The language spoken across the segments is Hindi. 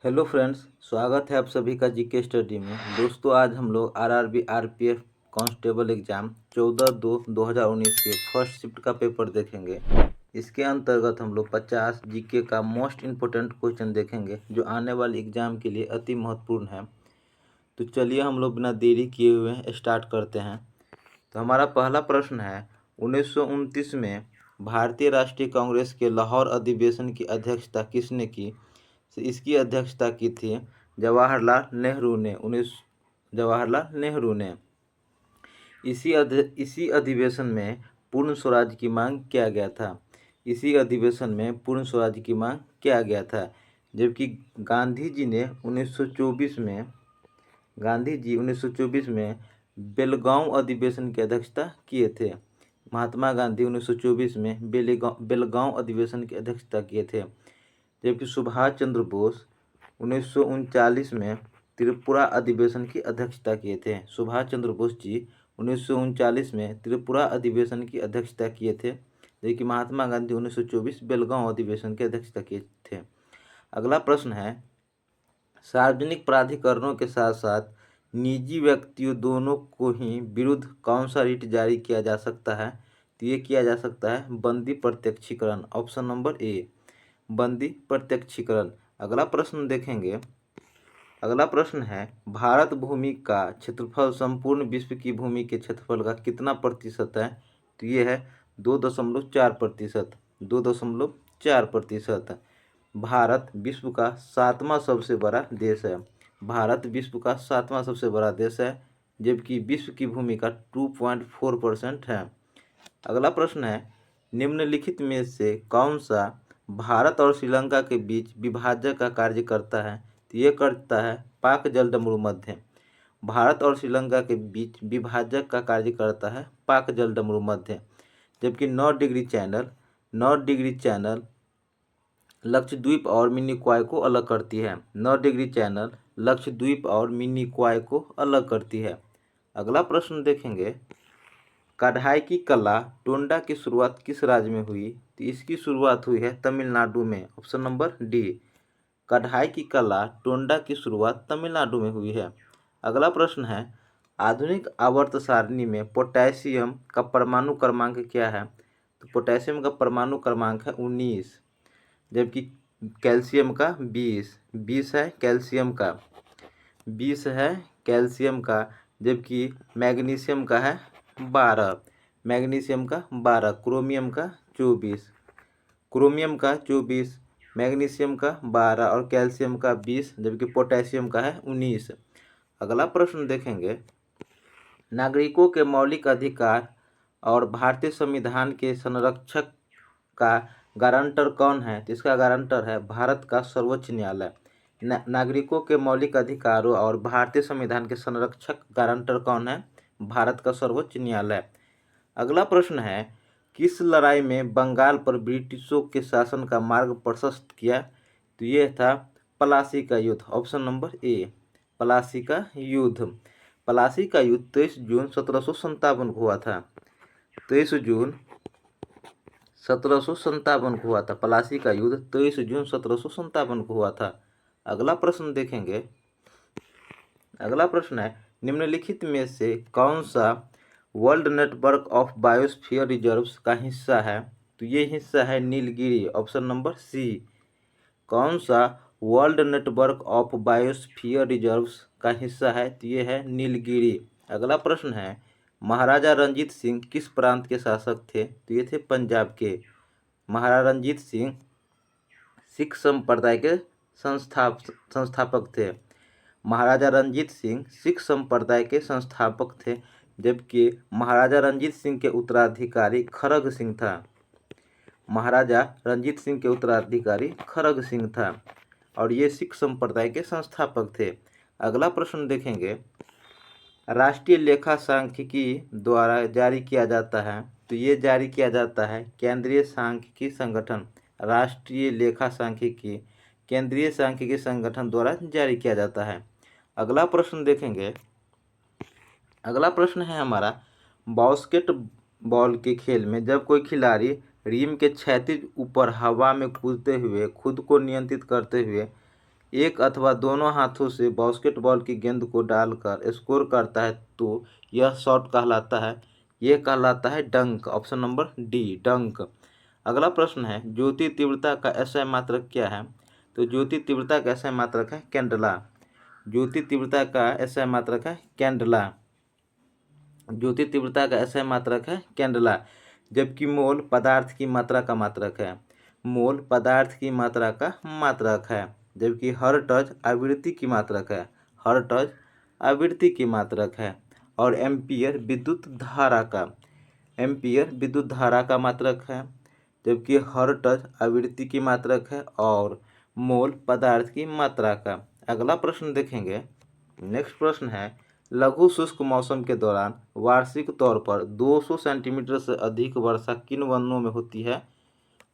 हेलो फ्रेंड्स, स्वागत है आप सभी का जीके स्टडी में। दोस्तों, आज हम लोग आरआरबी आरपीएफ कांस्टेबल एग्जाम 14/2/2019 के फर्स्ट शिफ्ट का पेपर देखेंगे। इसके अंतर्गत हम लोग 50 जीके का मोस्ट इम्पोर्टेंट क्वेश्चन देखेंगे जो आने वाले एग्जाम के लिए अति महत्वपूर्ण है। तो चलिए हम लोग बिना देरी किए हुए स्टार्ट करते हैं। तो हमारा पहला प्रश्न है, 1929 में भारतीय राष्ट्रीय कांग्रेस के लाहौर अधिवेशन की अध्यक्षता किसने की? तो इसकी अध्यक्षता की थी जवाहरलाल नेहरू ने। इसी अधिवेशन में पूर्ण स्वराज की मांग किया गया था। इसी अधिवेशन में पूर्ण स्वराज की मांग किया गया था। जबकि गांधी जी 1924 में बेलगांव अधिवेशन की अध्यक्षता किए थे। महात्मा गांधी 1924 में बेलगांव अधिवेशन की अध्यक्षता किए थे। जबकि सुभाष चंद्र बोस 1939 में त्रिपुरा अधिवेशन की अध्यक्षता किए थे। सुभाष चंद्र बोस जी 1939 में त्रिपुरा अधिवेशन की अध्यक्षता किए थे, जबकि महात्मा गांधी 1924 बेलगांव अधिवेशन की अध्यक्षता किए थे। अगला प्रश्न है, सार्वजनिक प्राधिकरणों के साथ साथ निजी व्यक्तियों दोनों को ही विरुद्ध कौन सा रिट जारी किया जा सकता है? तो ये किया जा सकता है बंदी प्रत्यक्षीकरण। ऑप्शन नंबर ए, बंदी प्रत्यक्षीकरण। अगला प्रश्न देखेंगे। अगला प्रश्न है, भारत भूमि का क्षेत्रफल संपूर्ण विश्व की भूमि के क्षेत्रफल का कितना प्रतिशत है? तो ये है 2.4%। 2.4%। भारत विश्व का 7वां सबसे बड़ा देश है। भारत विश्व का 7वां सबसे बड़ा देश है, जबकि विश्व की भूमि का 2.4% है। अगला प्रश्न है, निम्नलिखित में से कौन सा भारत और श्रीलंका के बीच विभाजक का कार्य करता है? तो ये करता है पाक जलडमरू मध्य। भारत और श्रीलंका के बीच विभाजक का कार्य करता है पाक जलडमरू मध्य। जबकि 9 डिग्री चैनल लक्षद्वीप और मिनिकॉय को अलग करती है। 9 डिग्री चैनल लक्षद्वीप और मिनिकॉय को अलग करती है। अगला प्रश्न देखेंगे, कढ़ाई की कला टोंडा की शुरुआत किस राज्य में हुई? तो इसकी शुरुआत हुई है तमिलनाडु में। ऑप्शन नंबर डी, कढ़ाई की कला टोंडा की शुरुआत तमिलनाडु में हुई है। अगला प्रश्न है, आधुनिक आवर्त सारणी में पोटेशियम का परमाणु क्रमांक क्या है? तो पोटेशियम का परमाणु क्रमांक है 19, जबकि कैल्शियम का 20 है। कैल्शियम का, जबकि मैग्नीशियम का है 12। क्रोमियम का 24, मैग्नीशियम का 12 और कैल्शियम का 20, जबकि पोटेशियम का है 19। अगला प्रश्न देखेंगे, नागरिकों के मौलिक अधिकार और भारतीय संविधान के संरक्षक का गारंटर कौन है? तो इसका गारंटर है भारत का सर्वोच्च न्यायालय। नागरिकों के मौलिक अधिकारों और भारतीय संविधान के संरक्षक गारंटर कौन है? भारत का सर्वोच्च न्यायालय। अगला प्रश्न है, किस लड़ाई में बंगाल पर ब्रिटिशों के शासन का मार्ग प्रशस्त किया? तो ये था प्लासी का युद्ध। ऑप्शन नंबर ए, प्लासी का युद्ध। प्लासी का युद्ध 23 जून 1757 को हुआ था। 23 जून 1757 को हुआ था। प्लासी का युद्ध 23 जून 1757 को हुआ था। अगला प्रश्न देखेंगे। अगला प्रश्न है, निम्नलिखित में से कौन सा world network of biosphere reserves का हिस्सा है? तो ये हिस्सा है नीलगिरी। ऑप्शन नंबर सी, कौन सा world network of biosphere reserves का हिस्सा है? तो ये है नीलगिरी। अगला प्रश्न है, महाराजा रंजीत सिंह किस प्रांत के शासक थे? तो ये थे पंजाब के। महाराजा रंजीत सिंह सिख संप्रदाय के संस्थापक थे। महाराजा रंजीत सिंह सिख संप्रदाय के संस्थापक थे, जबकि महाराजा रंजीत सिंह के उत्तराधिकारी खरग सिंह था। महाराजा रंजीत सिंह के उत्तराधिकारी खरग सिंह था और ये सिख संप्रदाय के संस्थापक थे। अगला प्रश्न देखेंगे, राष्ट्रीय लेखा सांख्यिकी द्वारा जारी किया जाता है। तो ये जारी किया जाता है केंद्रीय सांख्यिकी संगठन। राष्ट्रीय लेखा सांख्यिकी केंद्रीय सांख्यिकी संगठन द्वारा जारी किया जाता है। अगला प्रश्न देखेंगे। अगला प्रश्न है हमारा, बास्केटबॉल के खेल में जब कोई खिलाड़ी रिम के क्षैतिज ऊपर हवा में कूदते हुए खुद को नियंत्रित करते हुए एक अथवा दोनों हाथों से बास्केटबॉल की गेंद को डालकर स्कोर करता है तो यह शॉट कहलाता है। यह कहलाता है डंक। ऑप्शन नंबर डी, डंक। अगला प्रश्न है, ज्योति तीव्रता का एसआई मात्रक क्या है? तो ज्योति तीव्रता का एसआई मात्रक है कैंडला। ज्योति तीव्रता का एसआई मात्रक है कैंडला। ज्योति तीव्रता का एसआई मात्रक है कैंडला। जबकि मोल पदार्थ की मात्रा का मात्रक है। मोल पदार्थ की मात्रा का मात्रक है। जबकि हर्ट्ज आवृत्ति की मात्रक है। हर्ट्ज आवृत्ति की मात्रक है। और एम्पियर विद्युत धारा का, एम्पियर विद्युत धारा का मात्रक है। जबकि हर्ट्ज आवृत्ति की मात्रक है और मोल पदार्थ की मात्रा का। अगला प्रश्न देखेंगे। नेक्स्ट प्रश्न है, लघु शुष्क मौसम के दौरान वार्षिक तौर पर 200 सेंटीमीटर से अधिक वर्षा किन वनों में होती है?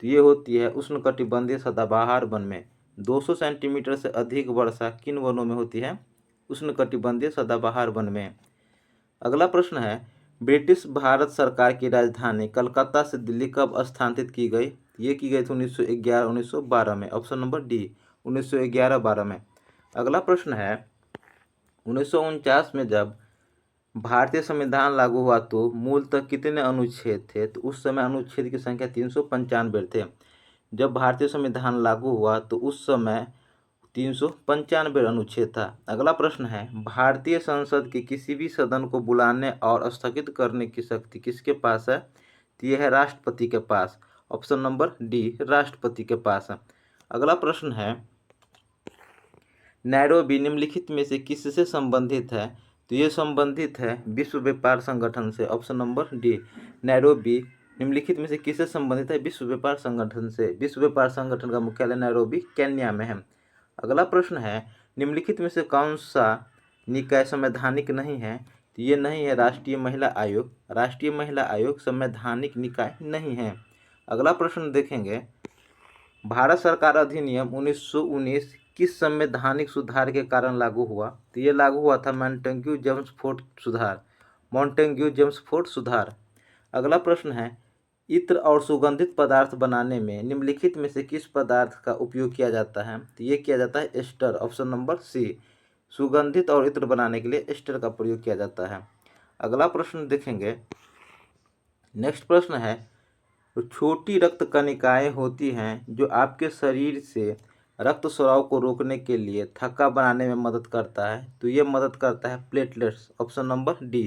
तो ये होती है उष्णकटिबंधीय सदाबहार वन में। 200 सेंटीमीटर से अधिक वर्षा किन वनों में होती है? उष्णकटिबंधीय सदाबहार वन में। अगला प्रश्न है, ब्रिटिश भारत सरकार की राजधानी कलकत्ता से दिल्ली कब स्थानांतरित की गई? ये की गई थी 1911-1912 में। ऑप्शन नंबर डी, 1911-12 में। अगला प्रश्न है, 1949 में जब भारतीय संविधान लागू हुआ तो मूलतः कितने अनुच्छेद थे? तो उस समय अनुच्छेद की संख्या 395 थे। जब भारतीय संविधान लागू हुआ तो उस समय 395 अनुच्छेद था। अगला प्रश्न है, भारतीय संसद के किसी भी सदन को बुलाने और स्थगित करने की शक्ति किसके पास है? तो यह है राष्ट्रपति के पास। ऑप्शन नंबर डी, राष्ट्रपति के पास। अगला प्रश्न है, नैरोबी निम्नलिखित में से किससे संबंधित है? तो ये संबंधित है विश्व व्यापार संगठन से। ऑप्शन नंबर डी, नैरोबी निम्नलिखित में से किससे संबंधित है? विश्व व्यापार संगठन से। विश्व व्यापार संगठन का मुख्यालय नैरोबी केन्या में है। अगला प्रश्न है, निम्नलिखित में से कौन सा निकाय संवैधानिक नहीं है? तो ये नहीं है राष्ट्रीय महिला आयोग। राष्ट्रीय महिला आयोग संवैधानिक निकाय नहीं है। अगला प्रश्न देखेंगे, भारत सरकार अधिनियम 1919 किस संवैधानिक सुधार के कारण लागू हुआ? तो ये लागू हुआ था मॉन्टेग्यू जेम्सफोर्ड सुधार। मॉन्टेग्यू जेम्सफोर्ड सुधार। अगला प्रश्न है, इत्र और सुगंधित पदार्थ बनाने में निम्नलिखित में से किस पदार्थ का उपयोग किया जाता है? तो ये किया जाता है एस्टर। ऑप्शन नंबर सी, सुगंधित और इत्र बनाने के लिए एस्टर का प्रयोग किया जाता है। अगला प्रश्न देखेंगे। नेक्स्ट प्रश्न है, छोटी रक्त कणिकाएं होती हैं जो आपके शरीर से रक्त स्राव को रोकने के लिए थक्का बनाने में मदद करता है। तो ये मदद करता है platelets. Option number d,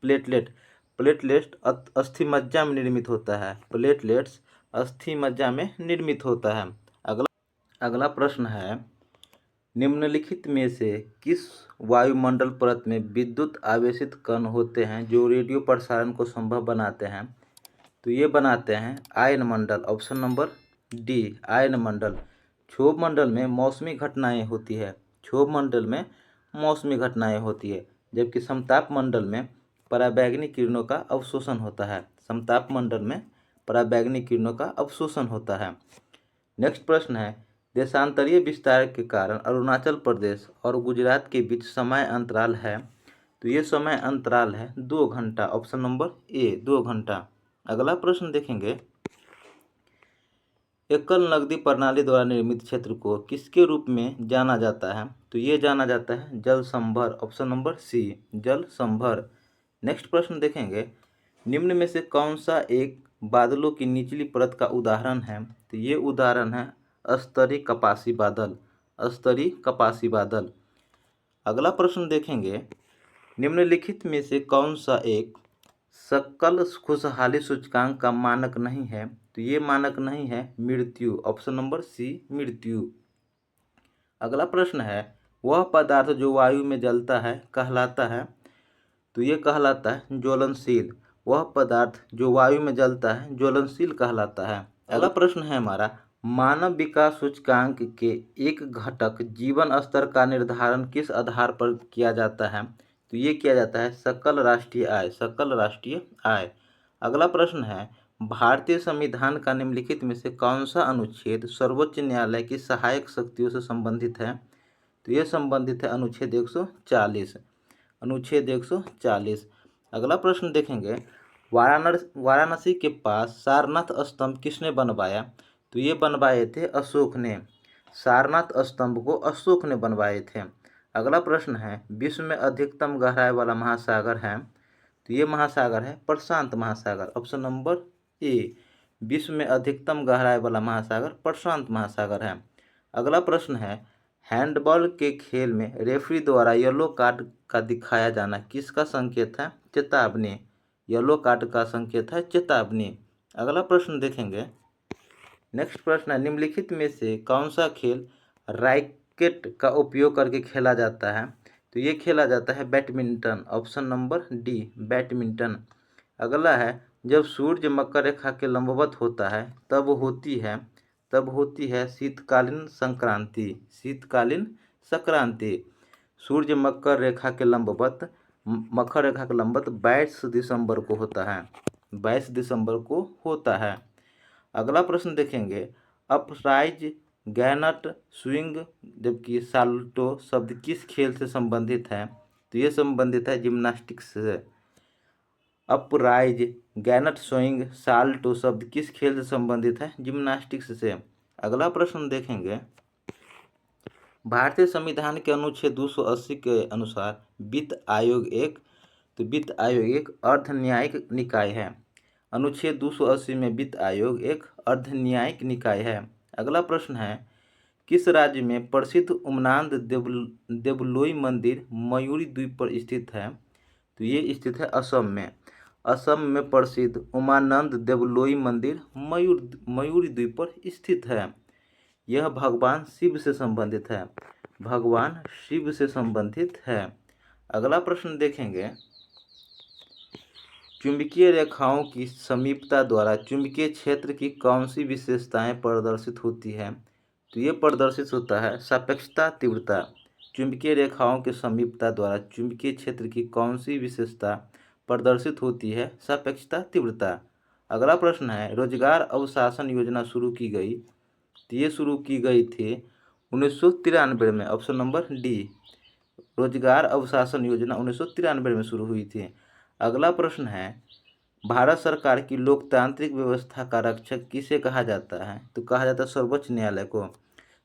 platelet. Platelet अस्थिमज्जा में निर्मित होता है। प्लेटलेट्स अस्थिमज्जा में निर्मित होता है। अगला प्रश्न है, निम्नलिखित में से किस वायुमंडल परत में विद्युत आवेशित कण होते हैं जो रेडियो प्रसारण को संभव बनाते हैं? तो ये बनाते हैं आयन मंडल। ऑप्शन नंबर डी, आयन मंडल। क्षोभ मंडल में मौसमी घटनाएं होती है। क्षोभ मंडल में मौसमी घटनाएं होती है। जबकि समताप मंडल में पराबैंगनी किरणों का अवशोषण होता है। समताप मंडल में पराबैंगनी किरणों का अवशोषण होता है। नेक्स्ट प्रश्न है, देशांतरीय विस्तार के कारण अरुणाचल प्रदेश और गुजरात के बीच समय अंतराल है। तो ये समय अंतराल है 2 घंटा। ऑप्शन नंबर ए, 2 घंटा। अगला प्रश्न देखेंगे, एकल नगदी प्रणाली द्वारा निर्मित क्षेत्र को किसके रूप में जाना जाता है? तो ये जाना जाता है जल संभर। ऑप्शन नंबर सी, जल संभर। नेक्स्ट प्रश्न देखेंगे, निम्न में से कौन सा एक बादलों की निचली परत का उदाहरण है? तो ये उदाहरण है स्तरीय कपासी बादल। स्तरीय कपासी बादल। अगला प्रश्न देखेंगे, निम्नलिखित में से कौन सा एक सकल खुशहाली सूचकांक का मानक नहीं है? तो ये मानक नहीं है मृत्यु। ऑप्शन नंबर सी, मृत्यु। अगला प्रश्न है, वह पदार्थ जो वायु में जलता है कहलाता है? तो ये कहलाता है ज्वलनशील। वह पदार्थ जो वायु में जलता है ज्वलनशील कहलाता है। अगला प्रश्न है हमारा, मानव विकास सूचकांक के एक घटक जीवन स्तर का निर्धारण किस आधार पर किया जाता है? तो ये किया जाता है सकल राष्ट्रीय आय। सकल राष्ट्रीय आय। अगला प्रश्न है, भारतीय संविधान का निम्नलिखित में से कौन सा अनुच्छेद सर्वोच्च न्यायालय की सहायक शक्तियों से संबंधित है? तो ये संबंधित है अनुच्छेद 140। अनुच्छेद 140। अगला प्रश्न देखेंगे, वाराणसी के पास सारनाथ स्तंभ किसने बनवाया? तो ये बनवाए थे अशोक ने। सारनाथ स्तंभ को अशोक ने बनवाए थे। अगला प्रश्न है, विश्व में अधिकतम गहराई वाला महासागर है, तो ये महासागर है प्रशांत महासागर। ऑप्शन नंबर ए, विश्व में अधिकतम गहराई वाला महासागर प्रशांत महासागर है। अगला प्रश्न है, हैंडबॉल के खेल में रेफरी द्वारा येलो कार्ड का दिखाया जाना किसका संकेत है? चेतावनी। येलो कार्ड का संकेत है चेतावनी। अगला प्रश्न देखेंगे। नेक्स्ट प्रश्न है, निम्नलिखित में से कौन सा खेल रैकेट का उपयोग करके खेला जाता है? तो ये खेला जाता है badminton. Option number D, badminton. अगला है, जब सूर्य मकर रेखा के लंबवत होता है तब होती है शीतकालीन संक्रांति। शीतकालीन संक्रांति। सूर्य मकर रेखा के लंबवत 22 दिसंबर को होता है। 22 दिसंबर को होता है। अगला प्रश्न देखेंगे, अपराइज, गैनट, स्विंग जबकि साल्टो शब्द किस खेल से संबंधित है? तो ये संबंधित है जिम्नास्टिक्स से। अपराइज, गैनट, स्विंग, साल्टो शब्द किस खेल से संबंधित है? जिम्नास्टिक्स से। अगला प्रश्न देखेंगे, भारतीय संविधान के अनुच्छेद 280 के अनुसार वित्त आयोग एक अर्ध न्यायिक निकाय है। अनुच्छेद 280 में वित्त आयोग एक अर्ध न्यायिक निकाय है। अगला प्रश्न है, किस राज्य में प्रसिद्ध उमानंद देवलोई मंदिर मयूरी द्वीप पर स्थित है? तो ये स्थित है असम में। असम में प्रसिद्ध उमानंद देवलोई मंदिर मयूरी द्वीप पर स्थित है। यह भगवान शिव से संबंधित है। भगवान शिव से संबंधित है। अगला प्रश्न देखेंगे, चुंबकीय रेखाओं की समीपता द्वारा चुंबकीय क्षेत्र की कौन सी विशेषताएं प्रदर्शित होती है? तो ये प्रदर्शित होता है सापेक्षता तीव्रता। चुंबकीय रेखाओं की समीपता द्वारा चुंबकीय क्षेत्र की कौन सी विशेषता प्रदर्शित होती है? सापेक्षता तीव्रता। अगला प्रश्न है, रोजगार अवशासन योजना शुरू की गई, तो ये शुरू की गई थी 1993 में। ऑप्शन नंबर डी, रोजगार अवशासन योजना 1993 में शुरू हुई थी। अगला प्रश्न है, भारत सरकार की लोकतांत्रिक व्यवस्था का रक्षक किसे कहा जाता है? तो कहा जाता है सर्वोच्च न्यायालय को।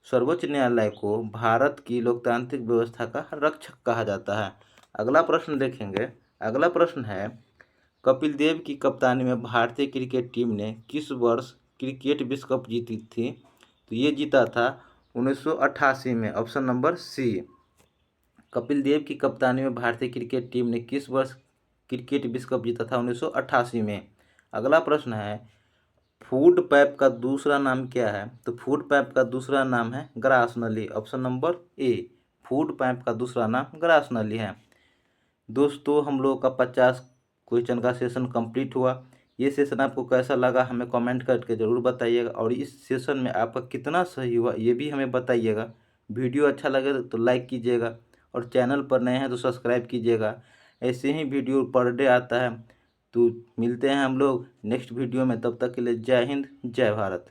सर्वोच्च न्यायालय को भारत की लोकतांत्रिक व्यवस्था का रक्षक कहा जाता है। अगला प्रश्न देखेंगे। अगला प्रश्न है, कपिल देव की कप्तानी में भारतीय क्रिकेट टीम ने किस वर्ष क्रिकेट विश्व कप जीती थी? तो ये जीता था 1988 में। Option number C, Kapil Dev की कप्तानी में भारतीय क्रिकेट टीम ने किस वर्ष क्रिकेट विश्व कप जीता था? 1988 में। अगला प्रश्न है, फूड पैप का दूसरा नाम क्या है? तो फूड पैप का दूसरा नाम है ग्रास नली। Option number A, food pipe का दूसरा नाम ग्रास नली है। दोस्तों, हम लोगों का 50 क्वेश्चन का सेशन कंप्लीट हुआ। ये सेशन आपको कैसा लगा हमें कमेंट करके ज़रूर बताइएगा, और इस सेशन में आपका कितना सही हुआ ये भी हमें बताइएगा। वीडियो अच्छा लगे तो लाइक कीजिएगा, और चैनल पर नए हैं तो सब्सक्राइब कीजिएगा। ऐसे ही वीडियो पर डे आता है। तो मिलते हैं हम लोग नेक्स्ट वीडियो में, तब तक के लिए जय हिंद जय भारत।